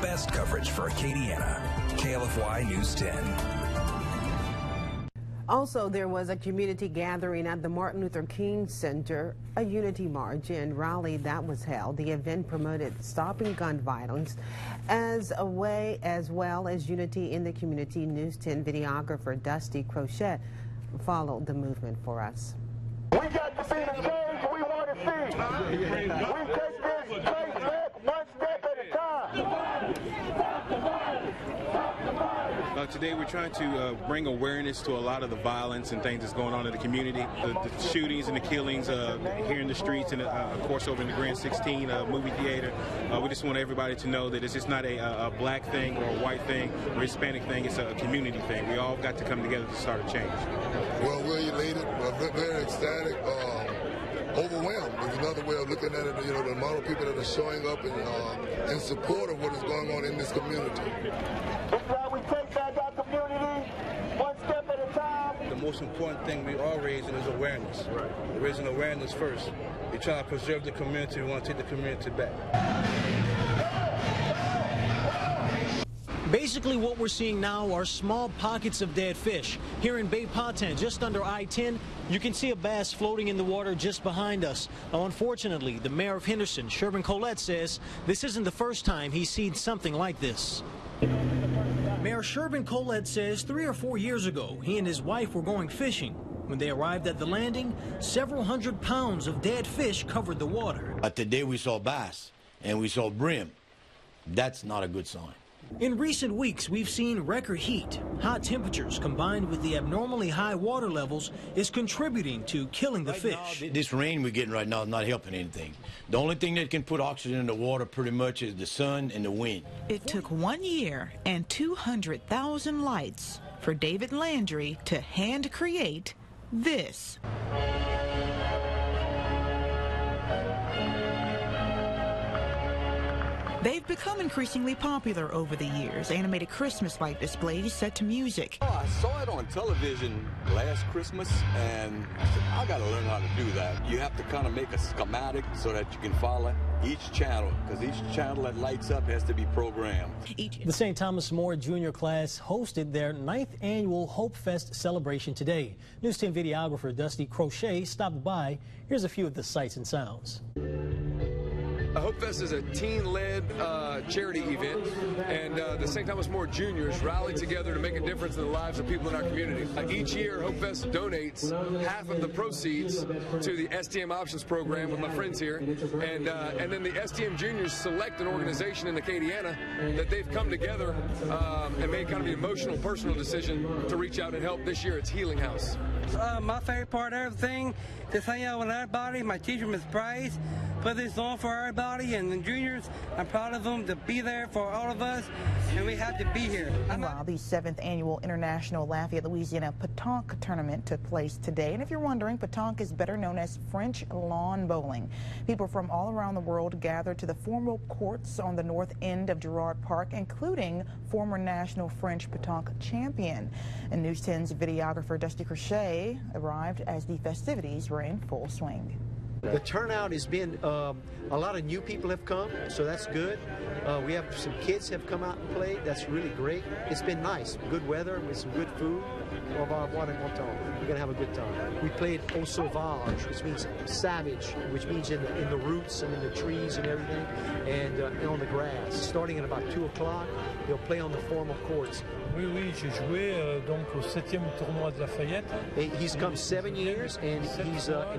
best coverage for Acadiana. KLFY News 10. Also, there was a community gathering at the Martin Luther King Center, a unity march and rally that was held. The event promoted stopping gun violence as well as unity in the community. News 10 videographer Dusty Crochet followed the movement for us. We got to see the change we want to see. We take this trace back one step at a time. Today we're trying to bring awareness to a lot of the violence and things that's going on in the community. The shootings and the killings here in the streets and of course over in the Grand 16 movie theater. We just want everybody to know that it's just not a black thing or a white thing or Hispanic thing. It's a community thing. We all got to come together to start a change. Well, we're elated, we're very ecstatic, overwhelmed is another way of looking at it. You know, the amount of people that are showing up in support of what is going on in this community. That's why we take back our community one step at a time. The most important thing we are raising is awareness. Right. We're raising awareness first. We're trying to preserve the community. We want to take the community back. Basically what we're seeing now are small pockets of dead fish. Here in Bay Patin, just under I-10, you can see a bass floating in the water just behind us. Now, unfortunately, the mayor of Henderson, Sherbin Collette, says this isn't the first time he's seen something like this. Mayor Sherbin Collette says 3 or 4 years ago, he and his wife were going fishing. When they arrived at the landing, several hundred pounds of dead fish covered the water. But today we saw bass and we saw brim. That's not a good sign. In recent weeks, we've seen record heat. Hot temperatures combined with the abnormally high water levels is contributing to killing the fish. Now, this rain we're getting right now is not helping anything. The only thing that can put oxygen in the water pretty much is the sun and the wind. It took 1 year and 200,000 lights for David Landry to hand create this. They've become increasingly popular over the years. Animated Christmas light displays set to music. Oh, I saw it on television last Christmas, and I said, I got to learn how to do that. You have to kind of make a schematic so that you can follow each channel, because each channel that lights up has to be programmed. The St. Thomas More Junior class hosted their 9th annual Hope Fest celebration today. News 10 videographer Dusty Crochet stopped by. Here's a few of the sights and sounds. Hope Fest is a teen-led charity event, and the St. Thomas More Juniors rally together to make a difference in the lives of people in our community. Each year, Hope Fest donates half of the proceeds to the STM Options Program with my friends here, and then the STM Juniors select an organization in Acadiana that they've come together and made kind of the emotional, personal decision to reach out and help. This year, it's Healing House. My favorite part of everything, just hang out with everybody. My teacher, Ms. Price, put this on for everybody, and the juniors, I'm proud of them to be there for all of us, and we have to be here. Meanwhile, the 7th annual International Lafayette, Louisiana Pétanque Tournament took place today. And if you're wondering, pétanque is better known as French lawn bowling. People from all around the world gathered to the formal courts on the north end of Girard Park, including former national French pétanque champion. And News 10's videographer Dusty Crochet arrived as the festivities were in full swing. The turnout has been, a lot of new people have come, so that's good. We have some kids have come out and played. That's really great. It's been nice. Good weather with some good food. We're going to have a good time. We played Au Sauvage, which means savage, which means in the roots and in the trees and everything, and on the grass. Starting at about 2 o'clock, they'll play on the formal courts. Oui, j'ai joué donc au 7e tournoi de Lafayette. He's come 7 years, and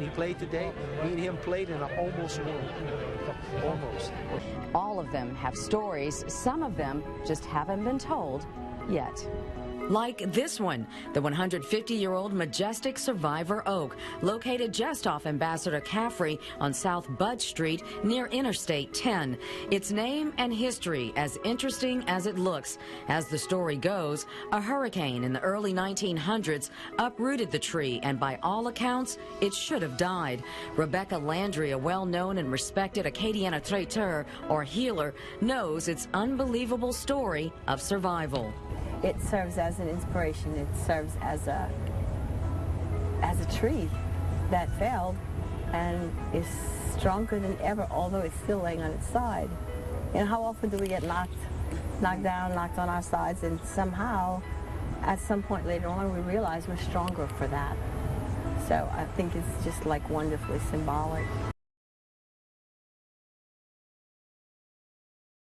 he played today. Me and him played in an almost won. Almost. All of them have stories. Some of them just haven't been told yet. Like this one, the 150-year-old majestic Survivor Oak, located just off Ambassador Caffrey on South Bud Street near Interstate 10. Its name and history as interesting as it looks. As the story goes, a hurricane in the early 1900s uprooted the tree, and by all accounts, it should have died. Rebecca Landry, a well-known and respected Acadiana traiteur, or healer, knows its unbelievable story of survival. It serves as an inspiration. It serves as a tree that fell and is stronger than ever, although it's still laying on its side. And how often do we get knocked knocked down, knocked on our sides, and somehow, at some point later on, we realized we're stronger for that. So I think it's just like wonderfully symbolic.